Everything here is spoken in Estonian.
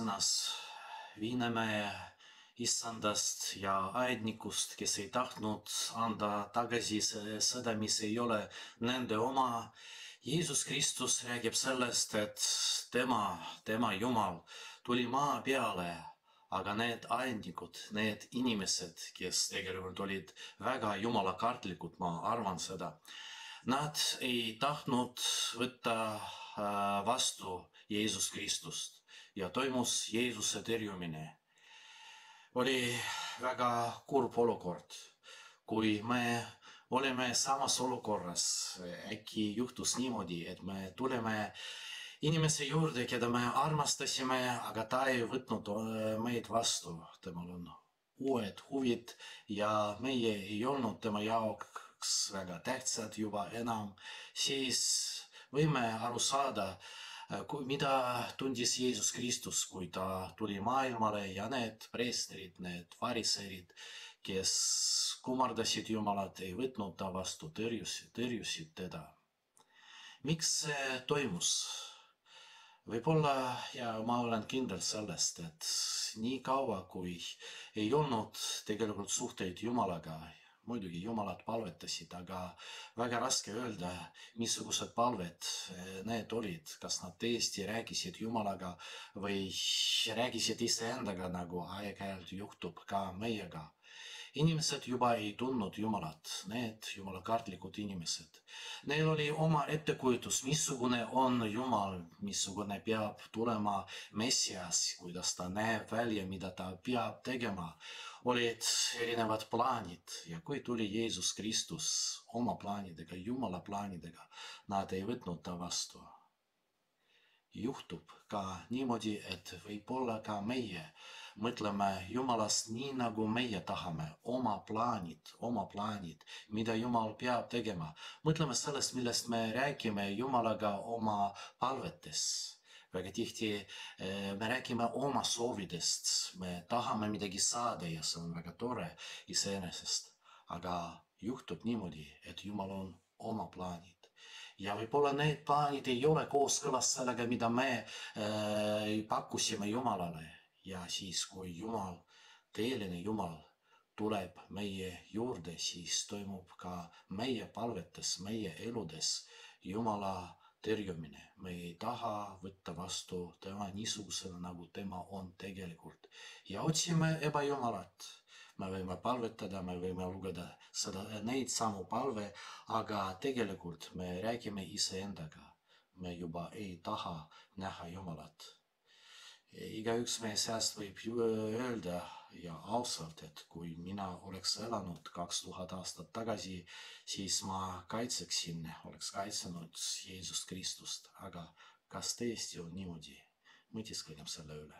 sõnas Viinemäe issandast ja aednikust, kes ei tahtnud anda tagasi seda, mis ei ole nende oma. Jeesus Kristus räägib sellest, et tema Jumal tuli maa peale, aga need aednikud, need inimesed, kes tegelikult olid väga jumalakartlikud, ma arvan seda, nad ei tahtnud võtta vastu Jeesus Kristust ja toimus Jeesuse tõrjumine. Oli väga kurb olukord, kui me oleme samas olukorras. Äkki juhtus niimoodi, et me tuleme inimese juurde, keda me armastasime, aga ta ei võtnud meid vastu. Temal on uued huvid ja meie ei olnud tema jaoks väga tähtsad juba enam. Siis võime aru saada, mida tundis Jeesus Kristus, kui ta tuli maailmale ja need preestrid, need fariseerid, kes kummardasid Jumalat, ei võtnud ta vastu, tõrjusid teda. Miks see toimus? Võib-olla, ja ma olen kindel sellest, et nii kaua, kui ei olnud tegelikult suhteid Jumalaga, muidugi Jumalad palvetasid, aga väga raske öelda, missugused palved need olid, kas nad tõesti rääkisid Jumalaga või rääkisid iseendaga, nagu aeg-ajalt juhtub ka meiega. Inimesed juba ei tundnud Jumalat, need jumalakartlikud inimesed. Neil oli oma ettekujutus, missugune on Jumal, missugune peab tulema Messias, kuidas ta näeb välja, mida ta peab tegema. Olid erinevad plaanid ja kui tuli Jeesus Kristus oma plaanidega, Jumala plaanidega, nad ei võtnud ta vastu. Juhtub ka niimoodi, et võib-olla ka meie mõtleme Jumalast nii, nagu meie tahame, oma plaanid, mida Jumal peab tegema. Mõtleme sellest, millest me räägime Jumalaga oma palvetes. Väga tihti me räägime oma soovidest, me tahame midagi saada ja see on väga tore iseenesest. Aga juhtub niimoodi, et Jumal on oma plaanid. Ja võib-olla need plaanid ei ole kooskõlas sellega, mida me pakkusime Jumalale. Ja siis, kui Jumal, tõeline Jumal tuleb meie juurde, siis toimub ka meie palvetes, meie eludes Jumala tõrjumine. Me ei taha võtta vastu tema niisugusena, nagu tema on tegelikult. Ja otsime ebajumalat. Me võime palvetada, me võime lugeda neid samu palve, aga tegelikult me räägime iseendaga. Me juba ei taha näha Jumalat. Igaüks meie seast võib öelda ja ausalt, et kui mina oleks elanud 2000 aastat tagasi, siis ma oleks kaitsenud Jeesus Kristust. Aga kas tõesti on niimoodi? Mõtisklegem selle üle.